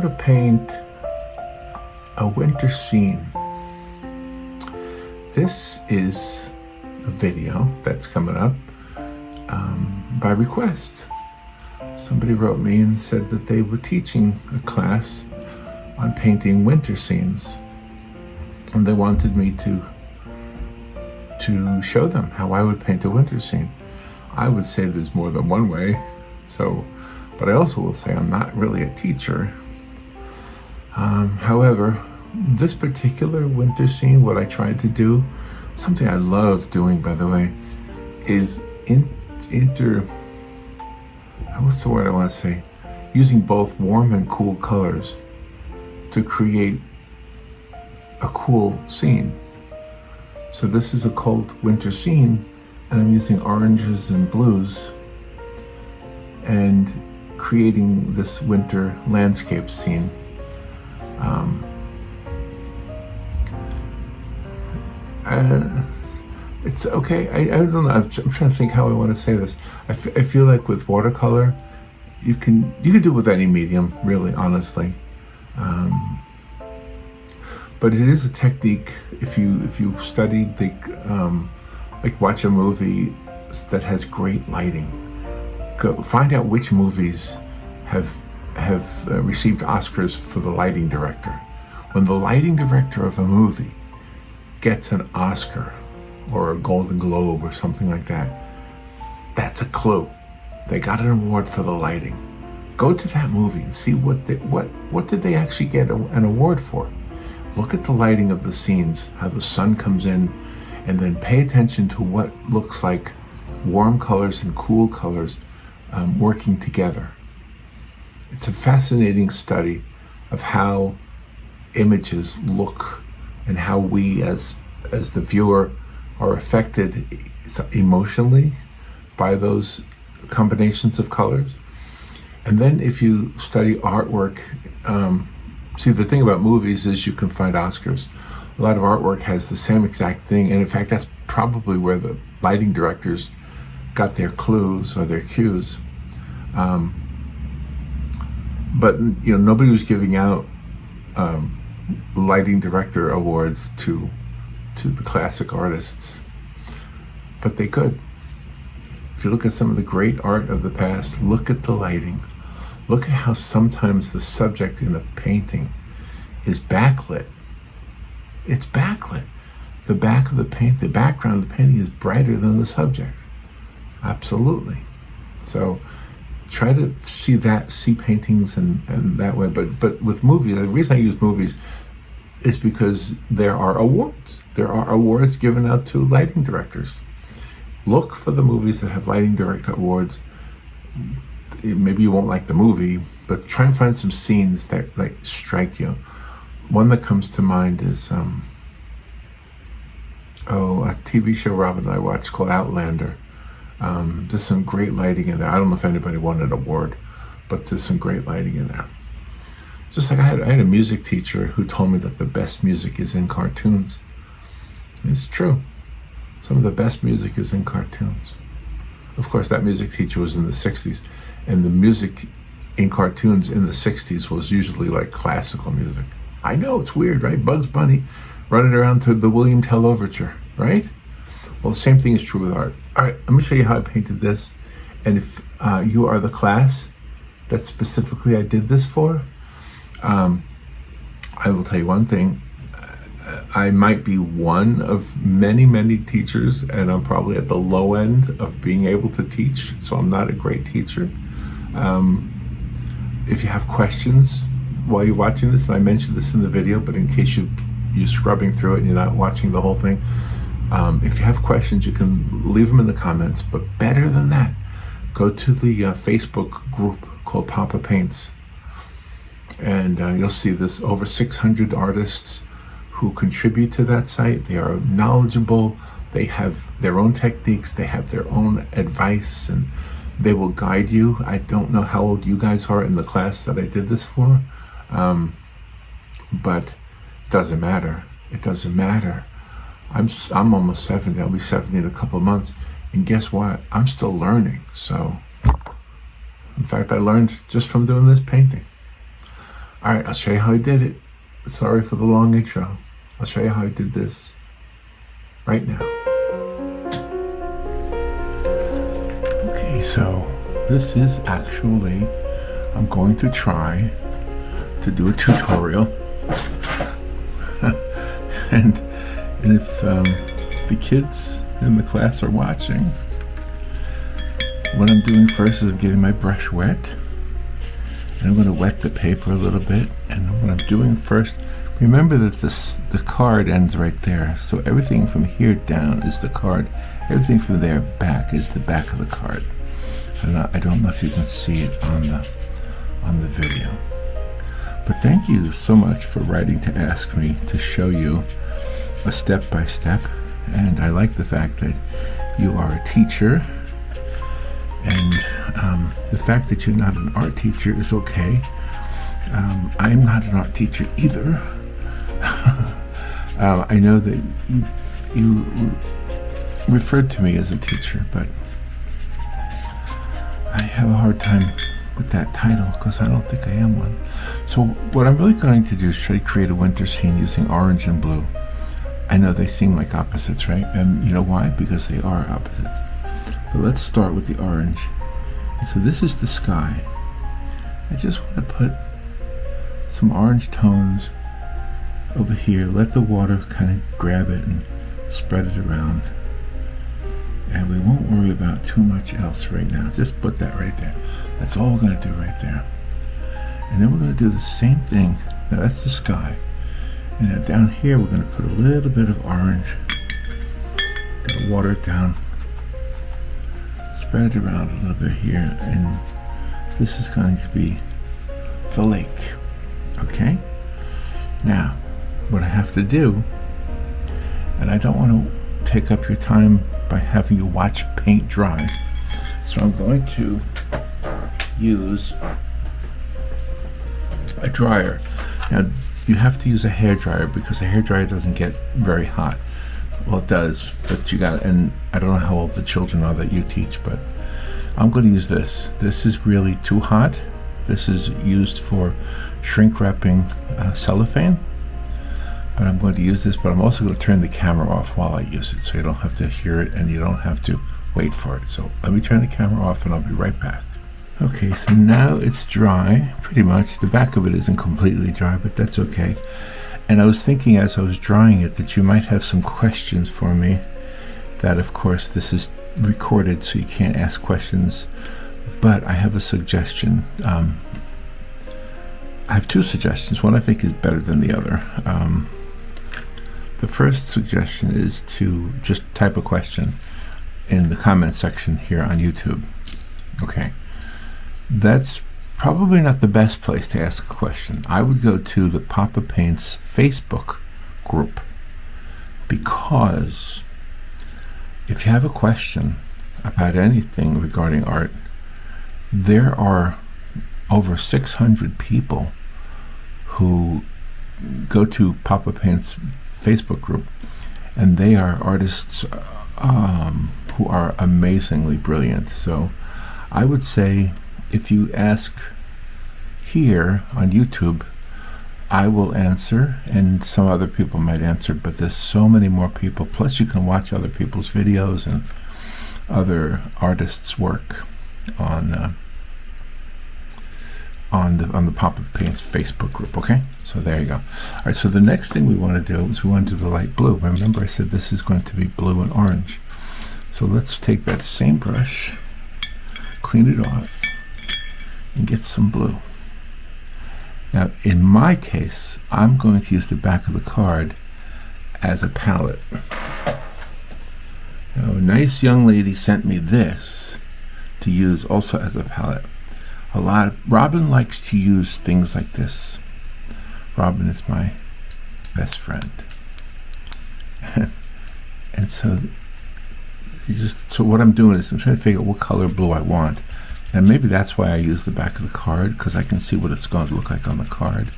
to paint a winter scene. This is a video that's coming up by request. Somebody wrote me and said that they were teaching a class on painting winter scenes, and they wanted me to show them how I would paint a winter scene. I would say there's more than one way, but I also will say I'm not really a teacher. However, this particular winter scene, what I tried to do, something I love doing, by the way, is what's the word I want to say? Using both warm and cool colors to create a cool scene. So this is a cold winter scene, and I'm using oranges and blues and creating this winter landscape scene. It's okay. I don't know. I'm trying to think how I want to say this. I feel like with watercolor, you can do it with any medium, really, honestly. But it is a technique. If you study like watch a movie that has great lighting, go find out which movies have received Oscars for the lighting director. When the lighting director of a movie gets an Oscar or a Golden Globe or something like that, that's a clue. They got an award for the lighting. Go to that movie and see what did they actually get an award for. Look at the lighting of the scenes, how the sun comes in, and then pay attention to what looks like warm colors and cool colors working together. It's a fascinating study of how images look and how we as the viewer are affected emotionally by those combinations of colors. And then if you study artwork, see, the thing about movies is you can find Oscars. A lot of artwork has the same exact thing, and in fact that's probably where the lighting directors got their clues or their cues. But nobody was giving out lighting director awards to the classic artists, but they could. If you look at some of the great art of the past, look at the lighting. Look at how sometimes the subject in a painting is backlit. It's backlit. The back of the paint, the background of the painting is brighter than the subject. Absolutely. So try to see paintings and that way. But with movies, the reason I use movies is because there are awards. There are awards given out to lighting directors. Look for the movies that have lighting director awards. Maybe you won't like the movie, but try and find some scenes that strike you. One that comes to mind is a TV show Robin and I watched called Outlander. There's some great lighting in there. I don't know if anybody won an award, but there's some great lighting in there. Just like I had a music teacher who told me that the best music is in cartoons. It's true. Some of the best music is in cartoons. Of course, that music teacher was in the 60s, and the music in cartoons in the 60s was usually like classical music. I know, it's weird, right? Bugs Bunny running around to the William Tell Overture, right? Well, the same thing is true with art. All right, let me show you how I painted this. And if you are the class that specifically I did this for, I will tell you one thing. I might be one of many, many teachers, and I'm probably at the low end of being able to teach, so I'm not a great teacher. If you have questions while you're watching this, and I mentioned this in the video, but in case you're scrubbing through it and you're not watching the whole thing, if you have questions, you can leave them in the comments. But better than that, go to the Facebook group called Poppa Paints, and you'll see this over 600 artists who contribute to that site. They are knowledgeable, they have their own techniques, they have their own advice, and they will guide you. I don't know how old you guys are in the class that I did this for, but it doesn't matter. It doesn't matter. I'm almost 70. I'll be 70 in a couple of months, and guess what? I'm still learning. So, in fact, I learned just from doing this painting. Alright, I'll show you how I did it. Sorry for the long intro. I'll show you how I did this right now. Okay, so this is actually, I'm going to try to do a tutorial. and if the kids in the class are watching, what I'm doing first is I'm getting my brush wet. And I'm going to wet the paper a little bit. And what I'm doing first, remember that the card ends right there. So everything from here down is the card. Everything from there back is the back of the card. I don't know if you can see it on the video. But thank you so much for writing to ask me to show you a step-by-step. And I like the fact that you are a teacher. And the fact that you're not an art teacher is okay. I'm not an art teacher either. I know that you referred to me as a teacher, but I have a hard time with that title because I don't think I am one. So what I'm really going to do is try to create a winter scene using orange and blue. I know they seem like opposites, right? And you know why? Because they are opposites. But let's start with the orange. And so this is the sky. I just want to put some orange tones over here. Let the water kind of grab it and spread it around. And we won't worry about too much else right now. Just put that right there. That's all we're going to do right there. And then we're going to do the same thing. Now that's the sky. And now down here we're going to put a little bit of orange. Gotta water it down. Spread it around a little bit here, and this is going to be the lake. Okay? Now, what I have to do, and I don't want to take up your time by having you watch paint dry, so I'm going to use a dryer. Now, you have to use a hair dryer because a hair dryer doesn't get very hot. Well, it does, but you got, and I don't know how old the children are that you teach, but I'm going to use this. This is really too hot. This is used for shrink wrapping cellophane, but I'm going to use this, but I'm also going to turn the camera off while I use it, so you don't have to hear it and you don't have to wait for it. So let me turn the camera off and I'll be right back. Okay, so now it's dry, pretty much. The back of it isn't completely dry, but that's okay. And I was thinking as I was drawing it that you might have some questions for me. That, of course, this is recorded, so you can't ask questions. But I have a suggestion. I have two suggestions. One I think is better than the other. The first suggestion is to just type a question in the comment section here on YouTube. Okay. That's probably not the best place to ask a question. I would go to the Poppa Paints Facebook group, because if you have a question about anything regarding art, there are over 600 people who go to Poppa Paints Facebook group, and they are artists who are amazingly brilliant. So I would say, if you ask here on YouTube, I will answer, and some other people might answer, but there's so many more people. Plus you can watch other people's videos and other artists' work on the Poppa Paints Facebook group. Okay, so there you go. All right, so the next thing we want to do is we want to do the light blue. Remember I said this is going to be blue and orange. So let's take that same brush, clean it off, and get some blue. Now, in my case, I'm going to use the back of the card as a palette. Now, a nice young lady sent me this to use also as a palette. Robin likes to use things like this. Robin is my best friend. And so what I'm doing is I'm trying to figure out what color blue I want. And maybe that's why I use the back of the card, because I can see what it's going to look like on the card.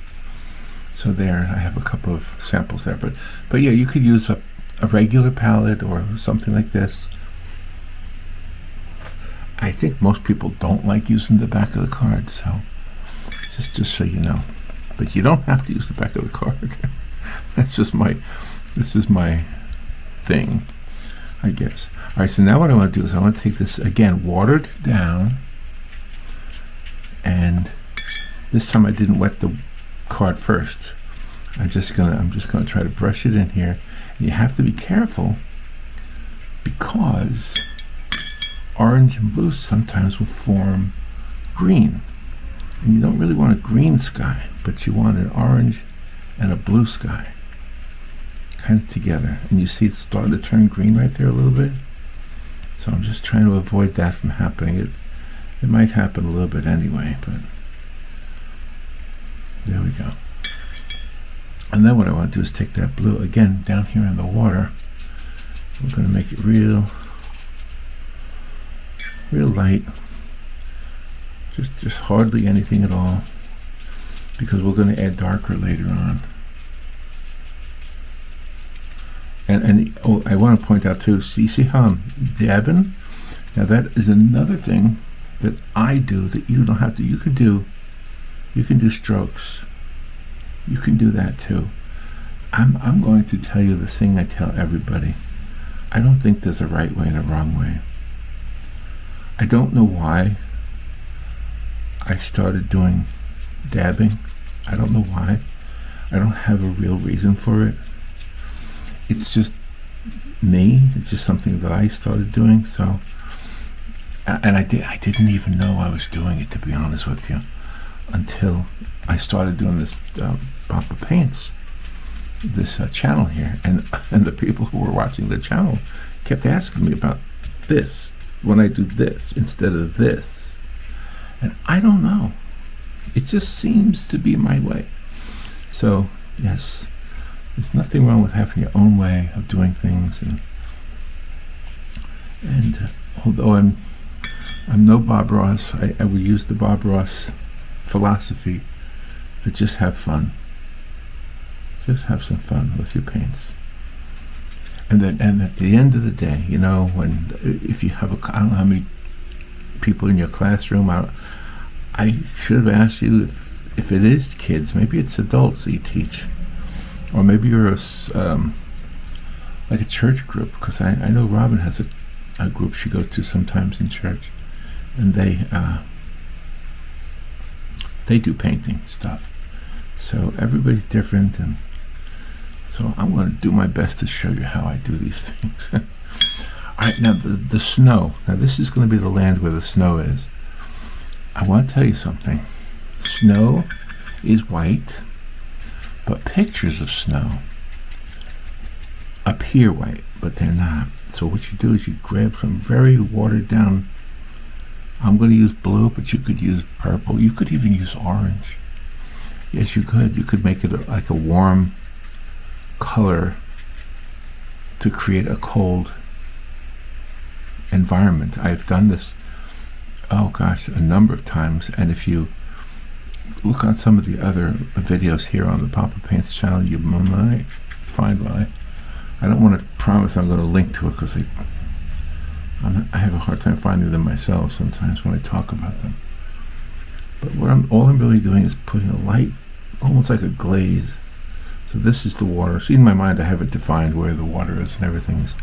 So there, I have a couple of samples there. But yeah, you could use a regular palette or something like this. I think most people don't like using the back of the card, so just so you know. but you don't have to use the back of the card. This is my thing, I guess. All right, so now what I want to do is I want to take this, again, watered down, and this time I didn't wet the card first. I'm just gonna try to brush it in here. And you have to be careful because orange and blue sometimes will form green. And you don't really want a green sky, but you want an orange and a blue sky kind of together. And you see it's starting to turn green right there a little bit. So I'm just trying to avoid that from happening. It might happen a little bit anyway, but there we go. And then what I want to do is take that blue again down here in the water. We're going to make it real light. Just hardly anything at all, because we're going to add darker later on. And oh, I want to point out too, see how I'm dabbing? Now that is another thing that I do that you don't have to. You can do strokes. You can do that too. I'm going to tell you the thing I tell everybody. I don't think there's a right way and a wrong way. I don't know why I started doing dabbing. I don't know why. I don't have a real reason for it. It's just me. It's just something that I started doing. So, and I didn't even know I was doing it, to be honest with you, until I started doing this Poppa Paints, this channel here, and the people who were watching the channel kept asking me about this when I do this instead of this, and I don't know. It just seems to be my way. So yes. There's nothing wrong with having your own way of doing things, and although I'm no Bob Ross, I will use the Bob Ross philosophy to just have fun. Just have some fun with your paints. And at the end of the day, you know, if you have I don't know how many people in your classroom. I should have asked you if it is kids, maybe it's adults that you teach. Or maybe you're like a church group, because I know Robin has a group she goes to sometimes in church, and they do painting stuff. So everybody's different, and so I'm going to do my best to show you how I do these things. All right, now the snow. Now this is going to be the land where the snow is. I want to tell you something. Snow is white, but pictures of snow appear white, but they're not. So what you do is you grab some very watered down, I'm going to use blue, but you could use purple. You could even use orange. Yes, you could. You could make it like a warm color to create a cold environment. I've done this, oh gosh, a number of times, and if you look on some of the other videos here on the Poppa Paints channel, you might find one. I don't want to promise I'm going to link to it, because I have a hard time finding them myself sometimes when I talk about them. But all I'm really doing is putting a light, almost like a glaze. So this is the water. See, in my mind I have it defined where the water is and everything is.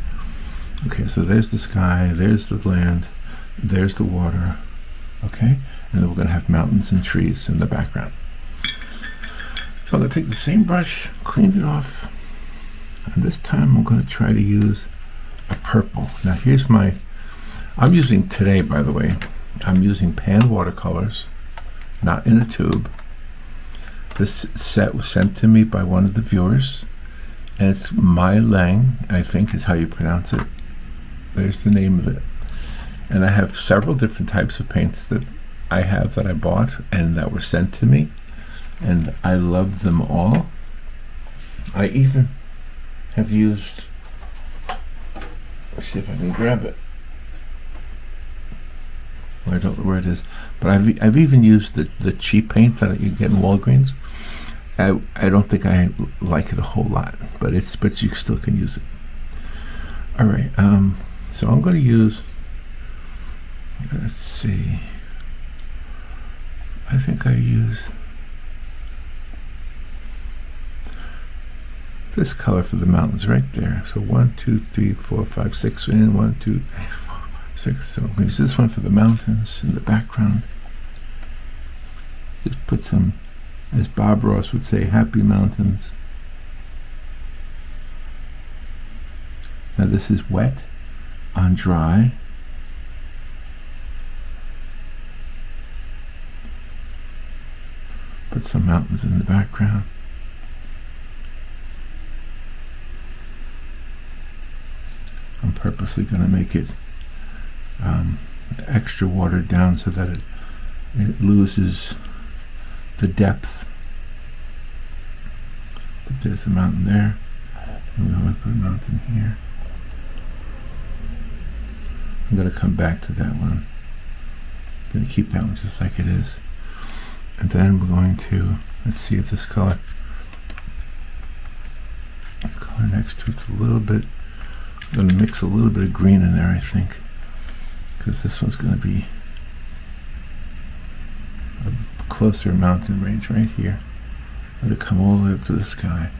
Okay, so there's the sky, there's the land, there's the water. Okay, and then we're going to have mountains and trees in the background. So I'm going to take the same brush, clean it off, and this time I'm going to try to use a purple. Now here's I'm using today, by the way, I'm using pan watercolors, not in a tube. This set was sent to me by one of the viewers, and it's Mai Lang, I think is how you pronounce it. There's the name of it. And I have several different types of paints that I bought and that were sent to me, and I love them all. I even have used, let's see if I can grab it. Well, I don't know where it is, but I've even used the cheap paint that you get in Walgreens. I don't think I like it a whole lot, but you still can use it. All right, so I'm going to use, let's see, I think I used this color for the mountains right there. So 1, 2, 3, 4, 5, 6 in 1, 2, 3, 4, 5, 6. So I'm going to use this one for the mountains in the background. Just put some, as Bob Ross would say, happy mountains. Now this is wet on dry. Put some mountains in the background. I'm purposely going to make it extra watered down so that it loses the depth. But there's a mountain there. I'm going to put a mountain here. I'm going to come back to that one. I'm going to keep that one just like it is. And then we're going to, let's see if this color next to it's a little bit, I'm going to mix a little bit of green in there, I think, because this one's going to be a closer mountain range right here. Let it come all the way up to the sky.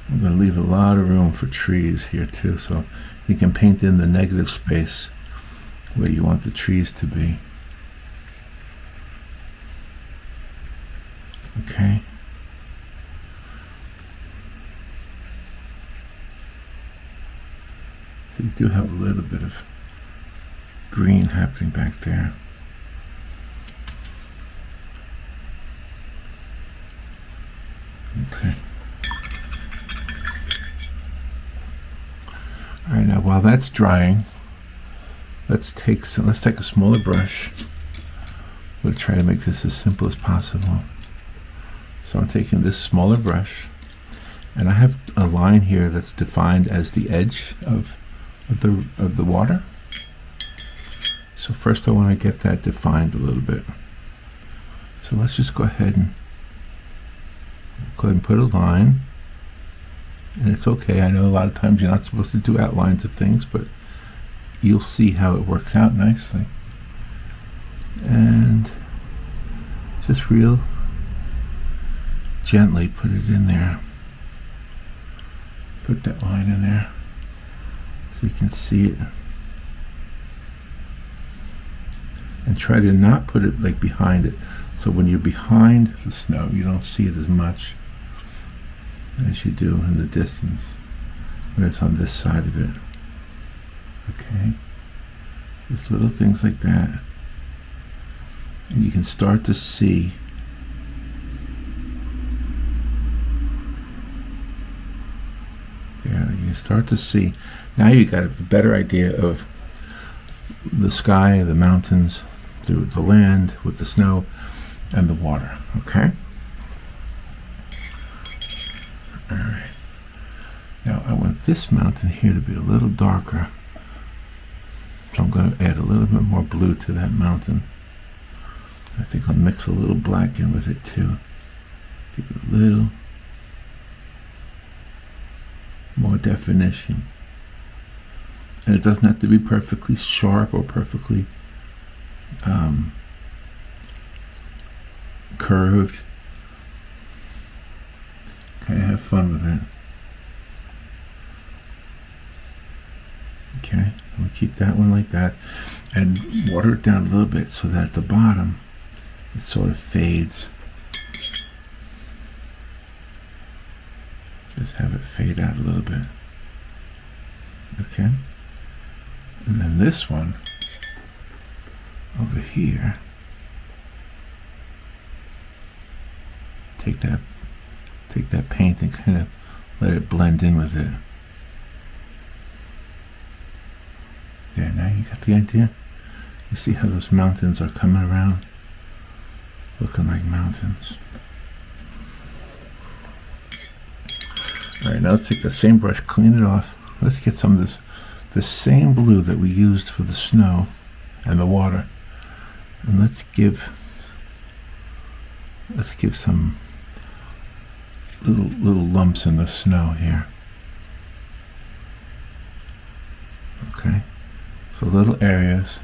I'm going to leave a lot of room for trees here too, so you can paint in the negative space where you want the trees to be. Okay. So you do have a little bit of green happening back there. Okay. All right, now while that's drying, let's take a smaller brush. We'll try to make this as simple as possible. So I'm taking this smaller brush, and I have a line here that's defined as the edge of the water. So first I want to get that defined a little bit. So let's just go ahead and put a line. And it's okay, I know a lot of times you're not supposed to do outlines of things, but you'll see how it works out nicely. And just real gently put it in there. Put that line in there so you can see it. And try to not put it like behind it. So when you're behind the snow, you don't see it as much as you do in the distance when it's on this side of it. Okay? Just little things like that. And you can start to see you can start to see. Now you got a better idea of the sky, the mountains, the land with the snow and the water. Okay? Alright. Now I want this mountain here to be a little darker. So I'm going to add a little bit more blue to that mountain. I think I'll mix a little black in with it too. Give it a little more definition. And it doesn't have to be perfectly sharp or perfectly curved. Kind of have fun with it. Okay, we'll keep that one like that and water it down a little bit so that at the bottom it sort of fades. Just have it fade out a little bit. Okay. And then this one over here, take that paint and kind of let it blend in with it. There, now you got the idea. You see how those mountains are coming around, looking like mountains. All right, now let's take the same brush, clean it off. Let's get some of the same blue that we used for the snow and the water, and let's give some little lumps in the snow here. Okay, so little areas,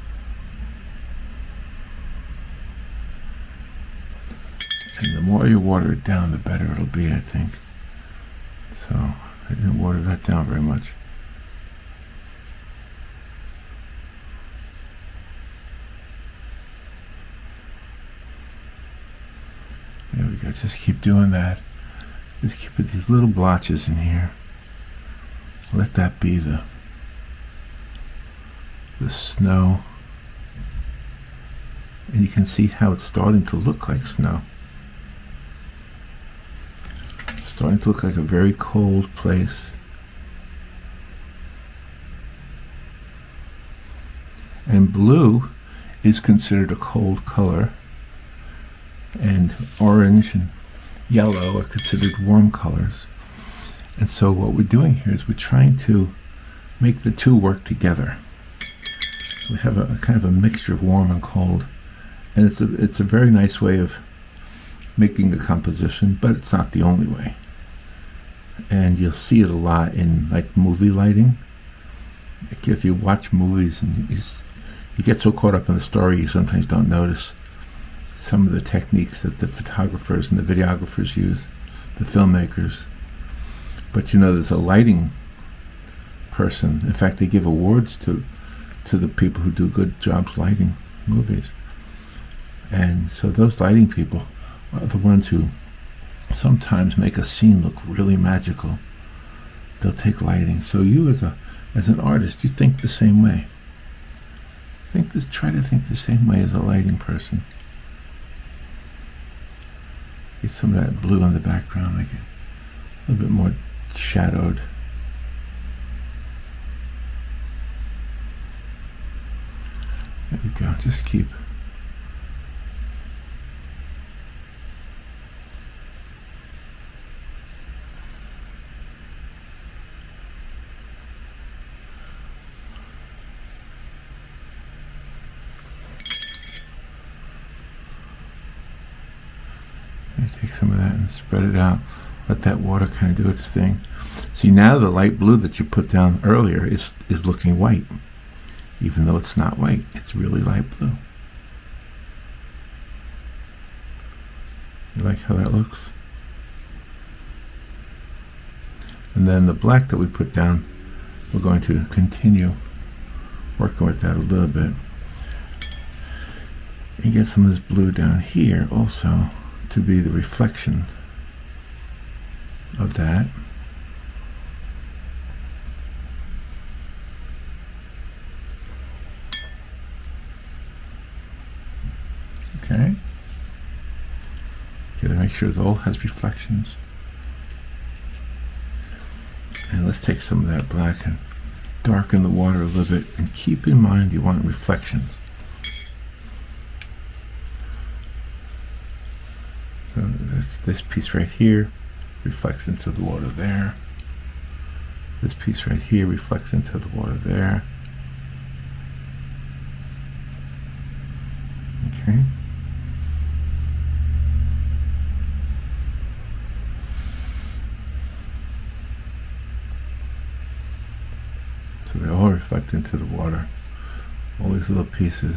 And the more you water it down, the better it'll be, I think. So I didn't water that down very much. There we go. Just keep doing that. Just keep these little blotches in here. Let that be the snow. And you can see how it's starting to look like snow. Starting to look like a very cold place. And blue is considered a cold color, and orange and yellow are considered warm colors. And so what we're doing here is we're trying to make the two work together. We have a kind of a mixture of warm and cold, and it's a very nice way of making a composition, but it's not the only way. And you'll see it a lot in like movie lighting. Like if you watch movies and you get so caught up in the story, you sometimes don't notice some of the techniques that the photographers and the videographers use, the filmmakers. But you know, there's a lighting person. In fact, they give awards to the people who do good jobs lighting movies. And so those lighting people are the ones who sometimes make a scene look really magical. They'll take lighting. So you as an artist, you think the same way. Try to think the same way as a lighting person. Get some of that blue in the background, make it a little bit more shadowed. There we go. Just keep. Take some of that and spread it out. Let that water kind of do its thing. See, now the light blue that you put down earlier is looking white, even though it's not white. It's really light blue. You like how that looks? And then the black that we put down, we're going to continue working with that a little bit. And get some of this blue down here also, to be the reflection of that. Okay. Gotta make sure it all has reflections. And let's take some of that black and darken the water a little bit, and keep in mind you want reflections. So this piece right here reflects into the water there. This piece right here reflects into the water there. Okay. So they all reflect into the water, all these little pieces.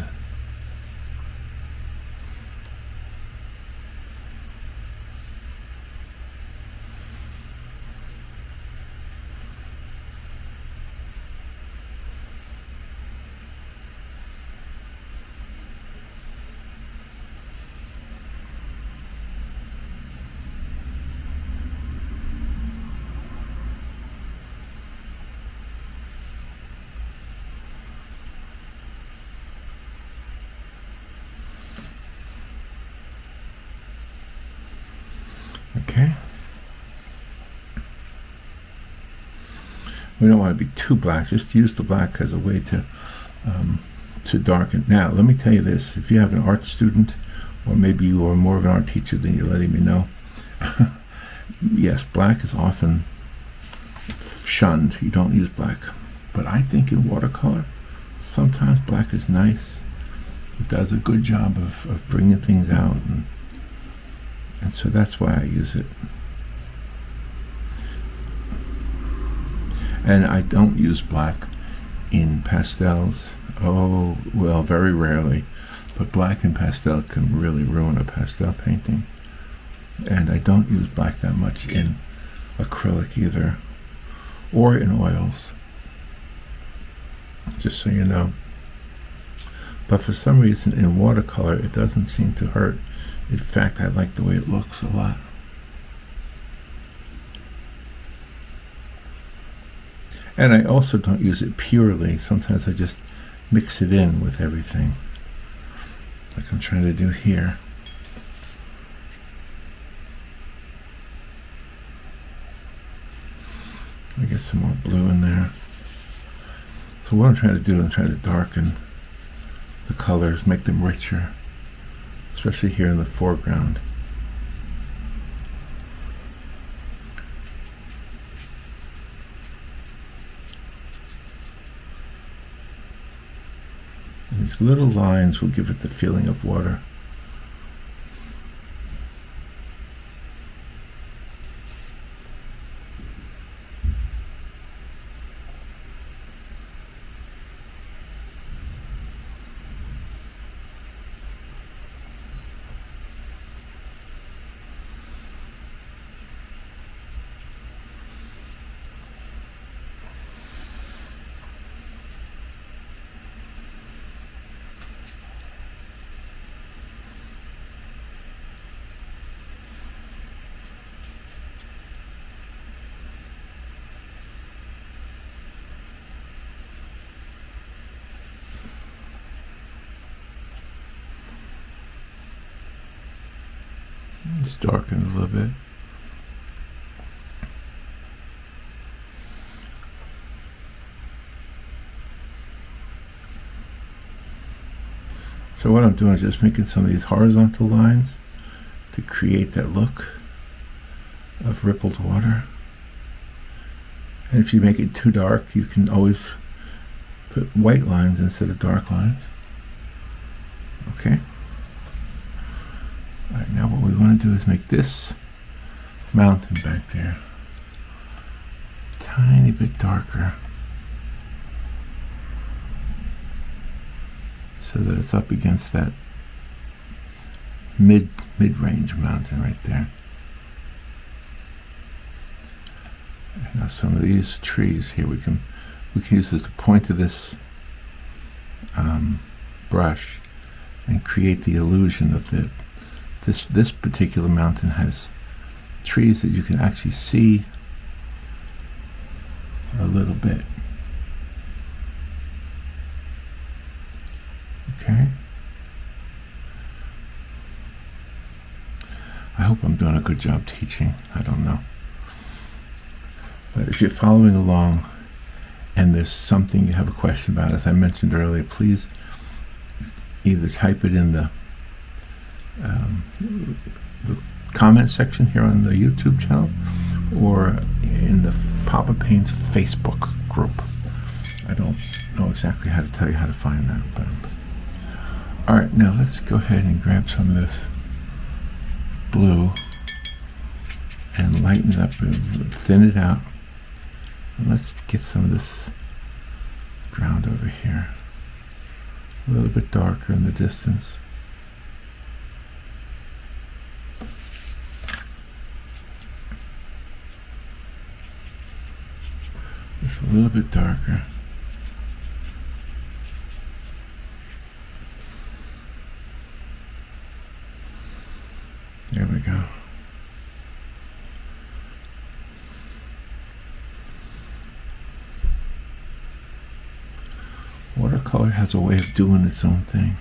Okay. We don't want to be too black. Just use the black as a way to darken. Now, let me tell you this. If you have an art student, or maybe you are more of an art teacher than you're letting me know, yes, black is often shunned. You don't use black. But I think in watercolor, sometimes black is nice. It does a good job of bringing things out. And so that's why I use it. And I don't use black in pastels. Oh, well, very rarely. But black and pastel can really ruin a pastel painting. And I don't use black that much in acrylic either, or in oils, just so you know. But for some reason in watercolor it doesn't seem to hurt. In fact, I like the way it looks a lot. And I also don't use it purely. Sometimes I just mix it in with everything, like I'm trying to do here. I get some more blue in there. So what I'm trying to do, I'm trying to darken the colors, make them richer, especially here in the foreground. And these little lines will give it the feeling of water. Let's darken a little bit. So what I'm doing is just making some of these horizontal lines to create that look of rippled water. And if you make it too dark, you can always put white lines instead of dark lines. Okay. Alright, now what we want to do is make this mountain back there a tiny bit darker, so that it's up against that mid-range mountain right there. And now some of these trees here, we can use the point of this brush and create the illusion of this particular mountain has trees that you can actually see a little bit. Okay. I hope I'm doing a good job teaching. I don't know. But if you're following along and there's something you have a question about, as I mentioned earlier, please either type it in the comment section here on the YouTube channel, or in the Poppa Paints Facebook group. I don't know exactly how to tell you how to find that, but alright, now let's go ahead and grab some of this blue and lighten it up and thin it out. And let's get some of this ground over here, a little bit darker in the distance. Just a little bit darker. There we go. Watercolor has a way of doing its own thing.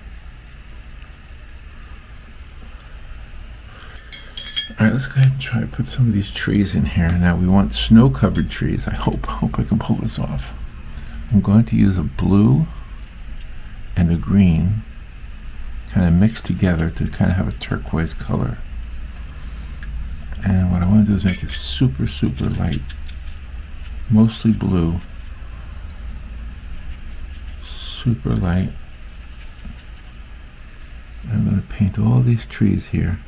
Alright, let's go ahead and try to put some of these trees in here. Now we want snow-covered trees. I hope I can pull this off. I'm going to use a blue and a green kind of mixed together to kind of have a turquoise color. And what I want to do is make it super, super light. Mostly blue. Super light. I'm going to paint all these trees here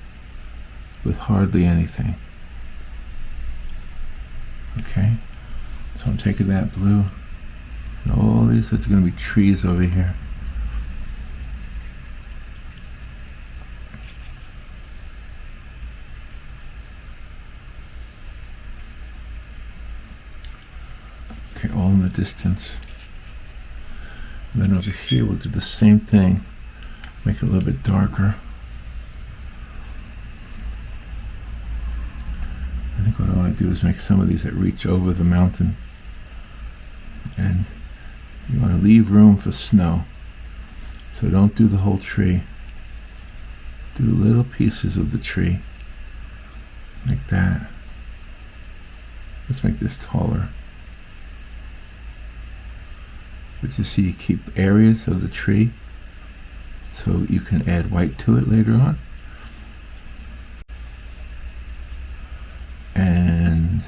with hardly anything. Okay, so I'm taking that blue, and all these are going to be trees over here. the distance. And then over here we'll do the same thing, make it a little bit darker. I think what I want to do is make some of these that reach over the mountain. And you want to leave room for snow. So don't do the whole tree. Do little pieces of the tree. Like that. Let's make this taller. But you see, you keep areas of the tree so you can add white to it later on. And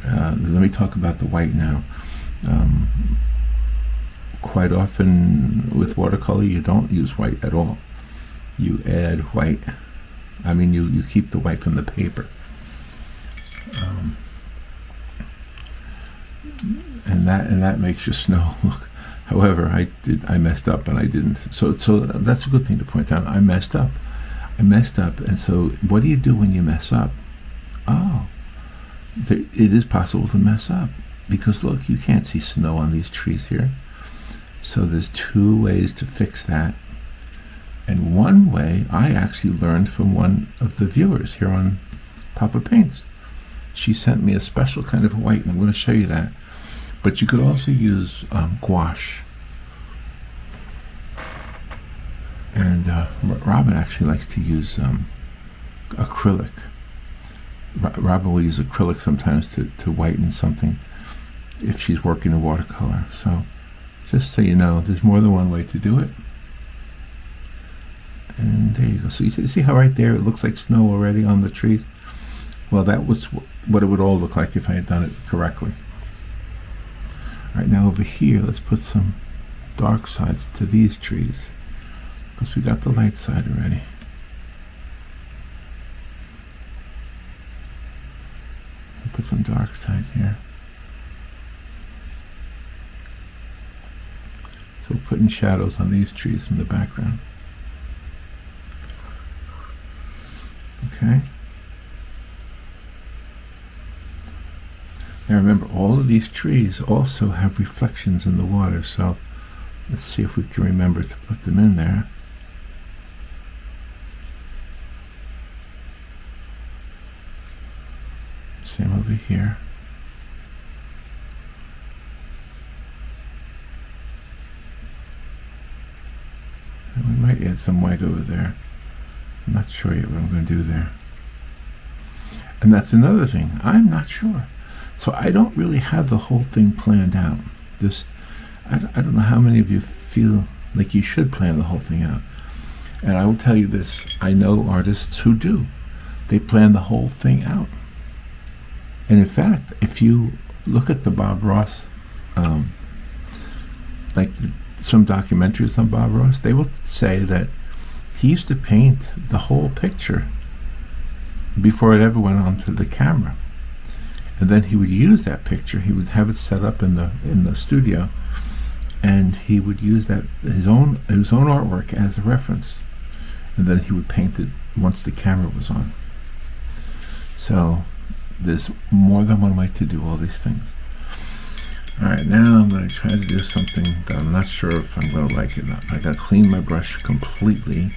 let me talk about the white now. Quite often with watercolor you don't use white at all. You add white. I mean, you keep the white from the paper. And that makes your snow look. However, I messed up and I didn't. So that's a good thing to point out. I messed up, and so what do you do when you mess up? Oh, it is possible to mess up, because look, you can't see snow on these trees here. So there's two ways to fix that. And one way I actually learned from one of the viewers here on Poppa Paints. She sent me a special kind of white, and I'm going to show you that. But you could also use gouache. And Robin actually likes to use acrylic. Robin will use acrylic sometimes to whiten something if she's working in watercolor. So just so you know, there's more than one way to do it. And there you go. So you see how right there it looks like snow already on the trees? Well, that was what it would all look like if I had done it correctly. All right, now over here, let's put some dark sides to these trees, because we got the light side already. Put some dark side here. So we're putting shadows on these trees in the background. Okay. Now remember, all of these trees also have reflections in the water, so let's see if we can remember to put them in there. Same over here. And we might add some white over there. I'm not sure yet what I'm going to do there. And that's another thing. I'm not sure. So I don't really have the whole thing planned out. I don't know how many of you feel like you should plan the whole thing out. And I will tell you this. I know artists who do. They plan the whole thing out. And in fact, if you look at the Bob Ross, some documentaries on Bob Ross, they will say that he used to paint the whole picture before it ever went onto the camera. And then he would use that picture. He would have it set up in the studio, and he would use that his own artwork as a reference. And then he would paint it once the camera was on. So there's more than one way to do all these things. All right, now I'm going to try to do something that I'm not sure if I'm going to like it or not. I got to clean my brush completely.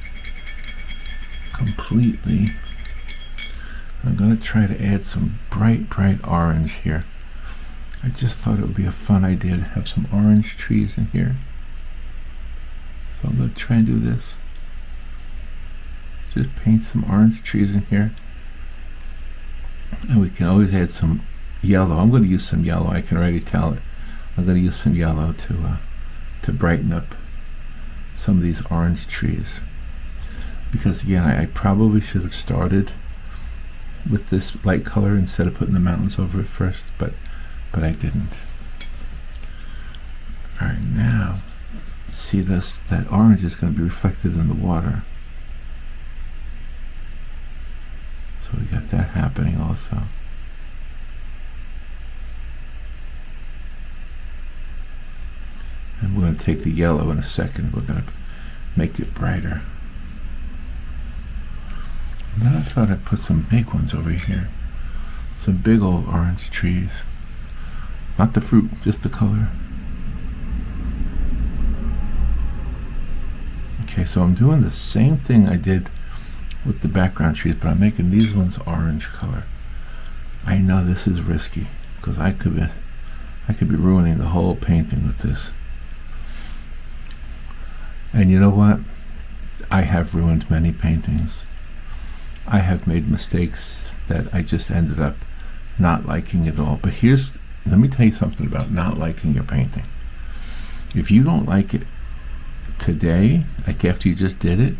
I'm going to try to add some bright orange here. I just thought it would be a fun idea to have some orange trees in here. So I'm going to try and do this. Just paint some orange trees in here. And we can always add some yellow. I'm going to use some yellow. I can already tell it. I'm going to use some yellow to brighten up some of these orange trees. Because again, I probably should have started with this light color instead of putting the mountains over it first, but I didn't. All right, now see this, that orange is going to be reflected in the water. So we got that happening also. And we're going to take the yellow in a second. We're going to make it brighter. And then I thought I'd put some big ones over here. Some big old orange trees. Not the fruit, just the color. Okay, so I'm doing the same thing I did with the background trees, but I'm making these ones orange color. I know this is risky because I could be ruining the whole painting with this. And you know what? I have ruined many paintings. I have made mistakes that I just ended up not liking at all. But let me tell you something about not liking your painting. If you don't like it today, like after you just did it,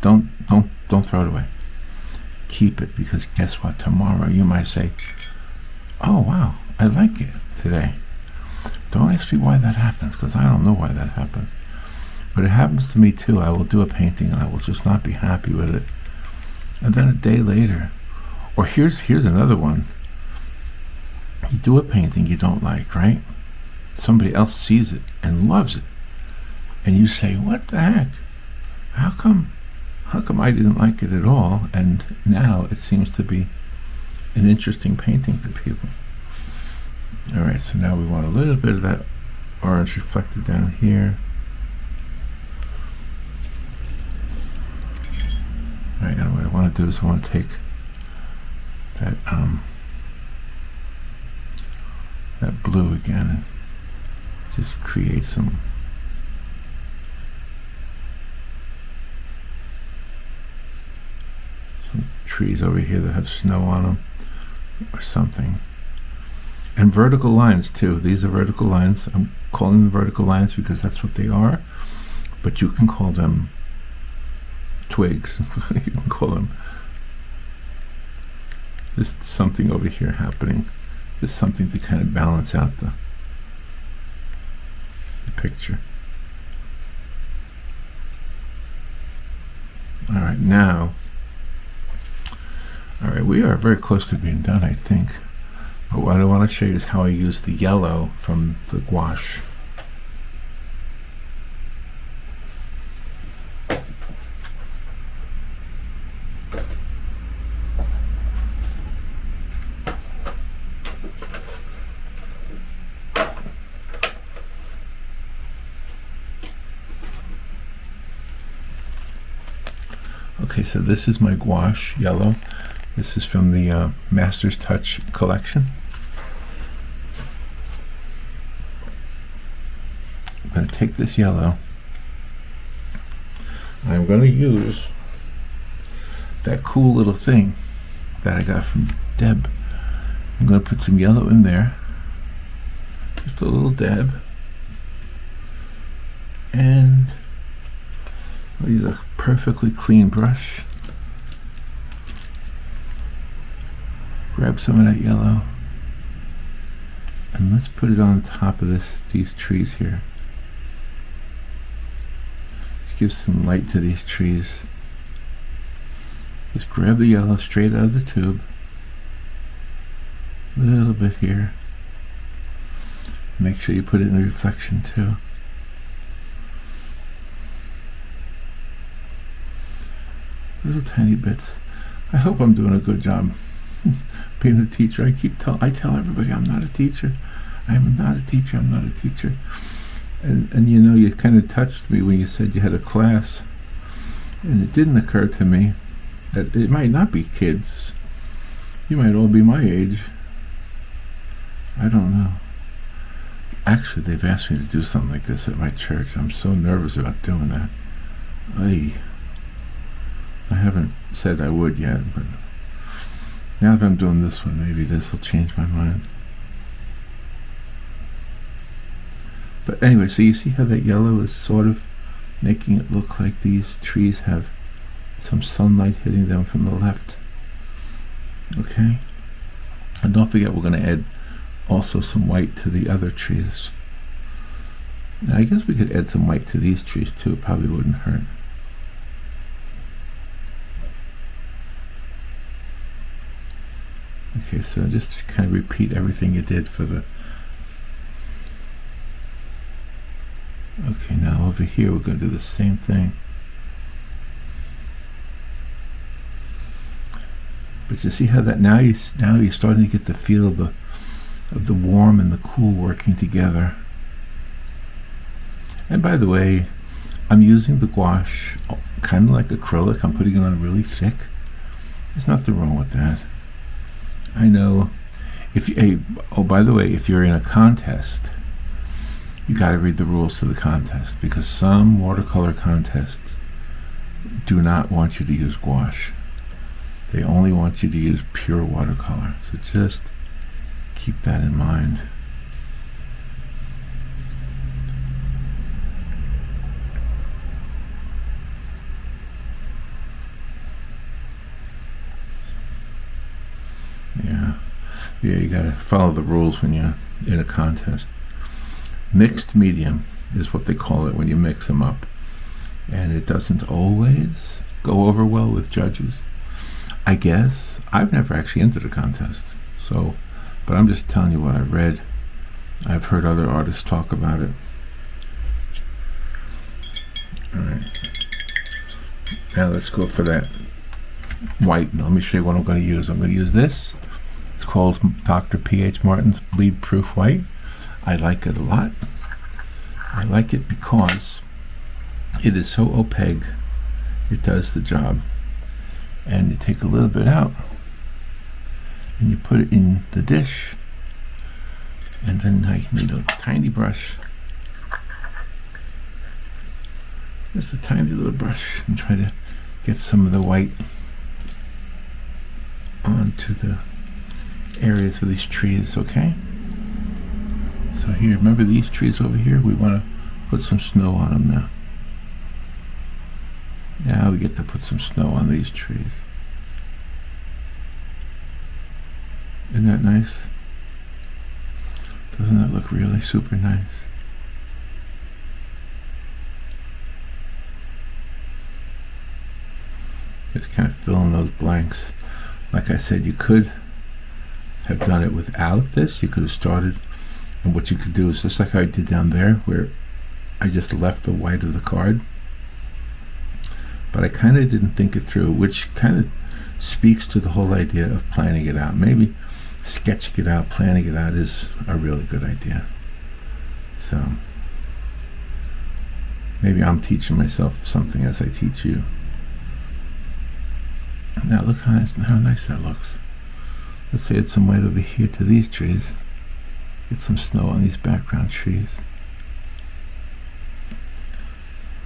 don't throw it away. Keep it, because guess what? Tomorrow you might say, oh wow, I like it today. Don't ask me why that happens, because I don't know why that happens. But it happens to me too. I will do a painting and I will just not be happy with it. And then a day later, or here's another one. You do a painting you don't like, right? Somebody else sees it and loves it. And you say, what the heck? How come I didn't like it at all? And now it seems to be an interesting painting to people. All right, so now we want a little bit of that orange reflected down here. All right, now what I want to do is I want to take that that blue again and just create some trees over here that have snow on them or something. And vertical lines too. These are vertical lines. I'm calling them vertical lines because that's what they are, but you can call them twigs. You can call them just something over here happening, just something to kind of balance out the picture. All right, now, all right, we are very close to being done, I think. But what I want to show you is how I use the yellow from the gouache. Okay, so this is my gouache yellow. This is from the Master's Touch collection. I'm going to take this yellow. I'm going to use that cool little thing that I got from Deb. I'm going to put some yellow in there. Just a little dab. And I'll use a perfectly clean brush. Grab some of that yellow and let's put it on top of these trees here. Let's give some light to these trees. Just grab the yellow straight out of the tube. A little bit here. Make sure you put it in the reflection too. Little tiny bits. I hope I'm doing a good job being a teacher. I tell everybody I'm not a teacher. I'm not a teacher. I'm not a teacher. And you know, you kind of touched me when you said you had a class, and it didn't occur to me that it might not be kids. You might all be my age. I don't know. Actually, they've asked me to do something like this at my church. I'm so nervous about doing that. I haven't said I would yet, but now that I'm doing this one, maybe this will change my mind. But anyway, so you see how that yellow is sort of making it look like these trees have some sunlight hitting them from the left. Okay? And don't forget, we're going to add also some white to the other trees. Now, I guess we could add some white to these trees too. It probably wouldn't hurt. Okay, so just kind of repeat everything you did for the... Okay, now over here we're going to do the same thing. But you see how that now you're starting to get the feel of of the warm and the cool working together. And by the way, I'm using the gouache kind of like acrylic. I'm putting it on really thick. There's nothing wrong with that. I know if you, oh, by the way, if you're in a contest, you got to read the rules to the contest, because some watercolor contests do not want you to use gouache. They only want you to use pure watercolor. So just keep that in mind. Yeah, you gotta follow the rules when you're in a contest. Mixed medium is what they call it when you mix them up. And it doesn't always go over well with judges. I guess. I've never actually entered a contest. So, but I'm just telling you what I've read. I've heard other artists talk about it. Alright. Now let's go for that white. Now let me show you what I'm going to use. I'm going to use this. It's called Dr. P.H. Martin's Bleed Proof White. I like it a lot. I like it because it is so opaque. It does the job. And you take a little bit out and you put it in the dish. And then I need a tiny brush. Just a tiny little brush, and try to get some of the white onto the areas of these trees, okay? So here, remember these trees over here? We want to put some snow on them now. Now we get to put some snow on these trees. Isn't that nice? Doesn't that look really super nice? Just kind of fill in those blanks. Like I said, you could have done it without this. You could have started, and what you could do is just like I did down there, where I just left the white of the card. But I kind of didn't think it through, which kind of speaks to the whole idea of planning it out. Maybe sketching it out, planning it out is a really good idea. So maybe I'm teaching myself something as I teach you. Now look how nice that looks. Let's add some white over here to these trees. Get some snow on these background trees.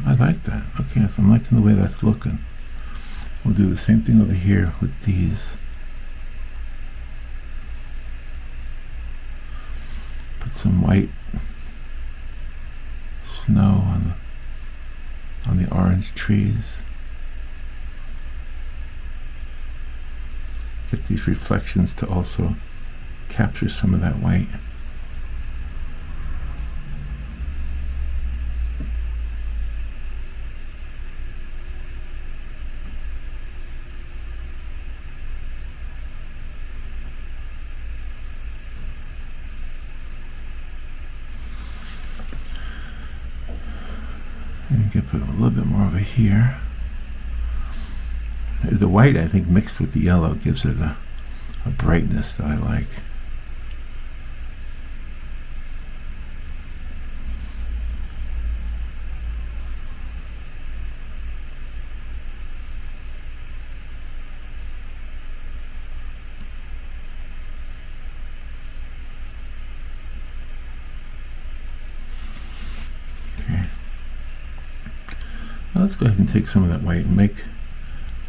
I like that. Okay, so I'm liking the way that's looking. We'll do the same thing over here with these. Put some white snow on the orange trees. Get these reflections to also capture some of that white. And you can put a little bit more over here. The white, I think, mixed with the yellow gives it a brightness that I like. Okay. Now let's go ahead and take some of that white and make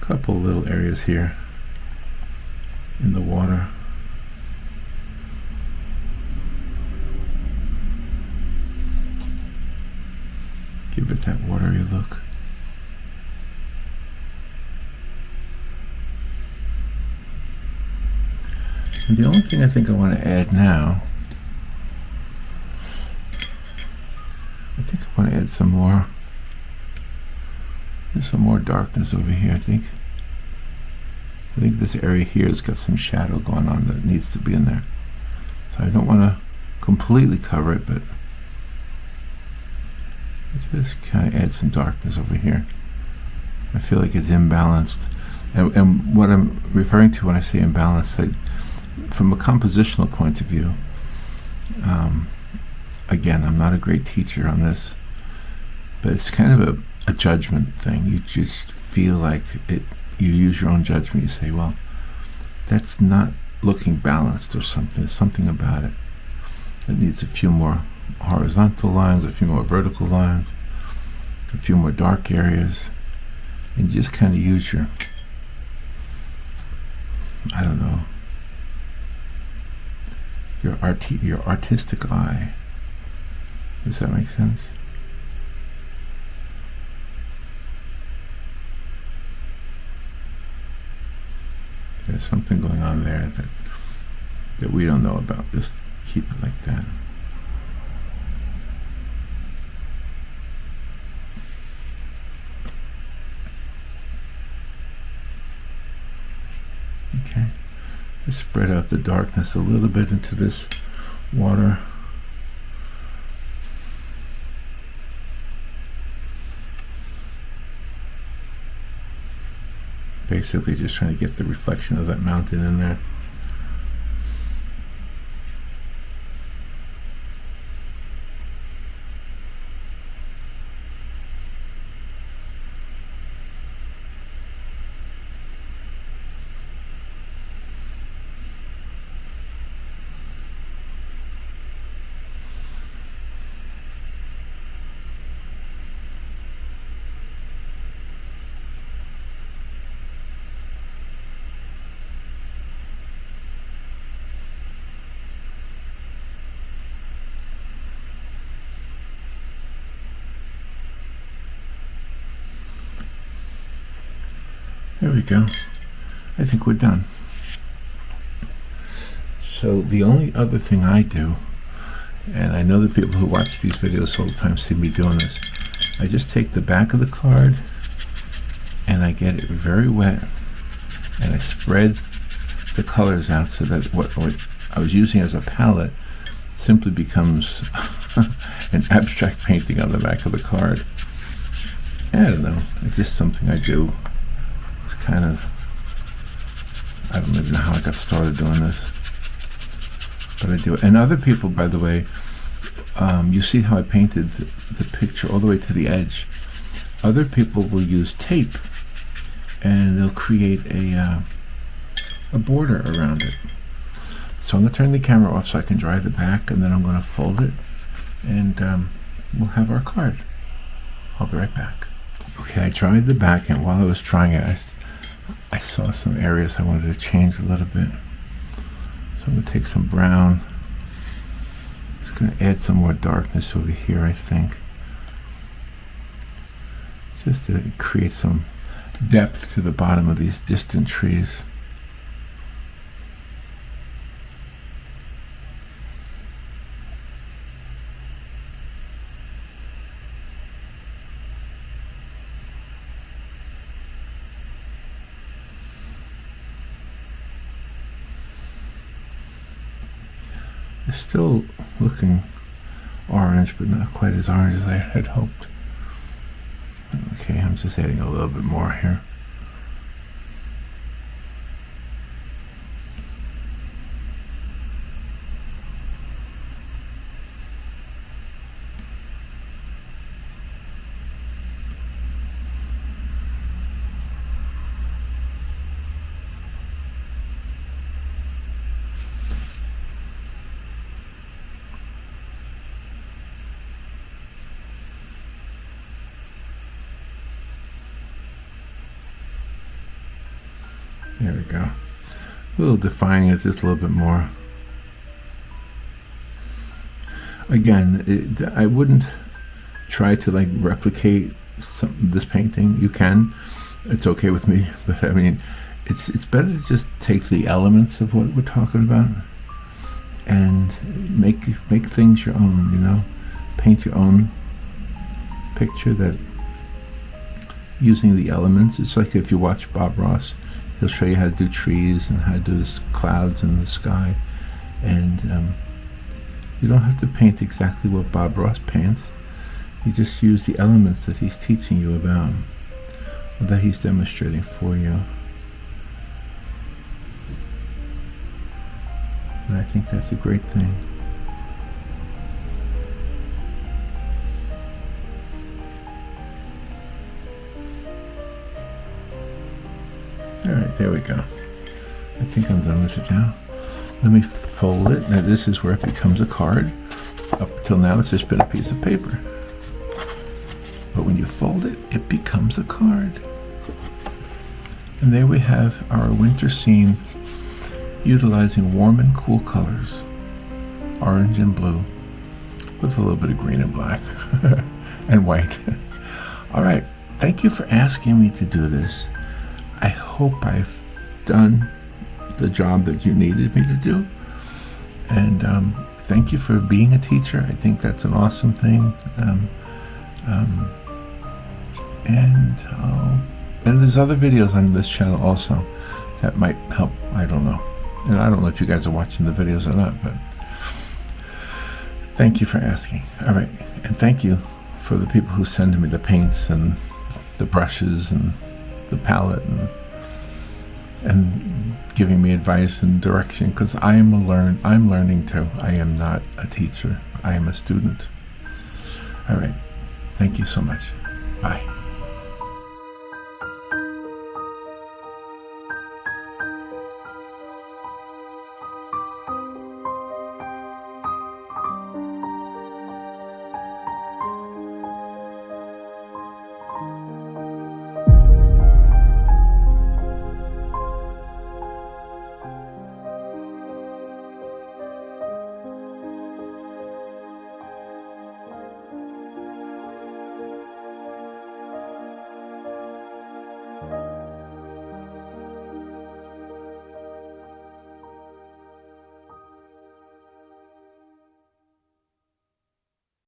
couple little areas here in the water. Give it that watery look. And the only thing I think I want to add now, I think I want to add some more. There's some more darkness over here, I think. I think this area here has got some shadow going on that needs to be in there. So I don't want to completely cover it, but just kind of add some darkness over here. I feel like it's imbalanced. And what I'm referring to when I say imbalanced, from a compositional point of view, Again, I'm not a great teacher on this, but it's kind of a judgment thing. You just feel like it. You use your own judgment. You say, well, that's not looking balanced or something. There's something about it. It needs a few more horizontal lines, a few more vertical lines, a few more dark areas, and you just kind of use your, I don't know, your artistic eye. Does that make sense? There's something going on there that we don't know about. Just keep it like that. Okay. Just spread out the darkness a little bit into this water. Basically just trying to get the reflection of that mountain in there. There we go. I think we're done. So the only other thing I do, and I know the people who watch these videos all the time see me doing this, I just take the back of the card and I get it very wet and I spread the colors out so that what I was using as a palette simply becomes an abstract painting on the back of the card. I don't know, it's just something I do. It's kind of, I don't even know how I got started doing this, but I do it. And other people, by the way, you see how I painted the picture all the way to the edge. Other people will use tape and they'll create a border around it. So I'm going to turn the camera off so I can dry the back, and then I'm going to fold it, and we'll have our card. I'll be right back. Okay, I dried the back, and while I was drying it, I saw some areas I wanted to change a little bit. So I'm going to take some brown. Just going to add some more darkness over here, I think. Just to create some depth to the bottom of these distant trees. It's still looking orange, but not quite as orange as I had hoped. Okay, I'm just adding a little bit more here. There we go. A little defining it just a little bit more. Again, I wouldn't try to like replicate this painting. You can. It's okay with me. But I mean, it's better to just take the elements of what we're talking about and make things your own, you know? Paint your own picture that using the elements. It's like if you watch Bob Ross, he'll show you how to do trees and how to do this clouds in the sky, and you don't have to paint exactly what Bob Ross paints. You just use the elements that he's teaching you about, or that he's demonstrating for you. And I think that's a great thing. All right, there we go. I think I'm done with it now. Let me fold it. Now this is where it becomes a card. Up till now it's just been a piece of paper. But when you fold it, it becomes a card. And there we have our winter scene utilizing warm and cool colors, orange and blue, with a little bit of green and black and white. All right, thank you for asking me to do this. I hope I've done the job that you needed me to do. And thank you for being a teacher. I think that's an awesome thing. And there's other videos on this channel also that might help. I don't know. And I don't know if you guys are watching the videos or not, but thank you for asking. All right. And thank you for the people who send me the paints and the brushes and the palette and giving me advice and direction, because I'm learning too. I am not a teacher. I am a student. All right. Thank you so much. Bye.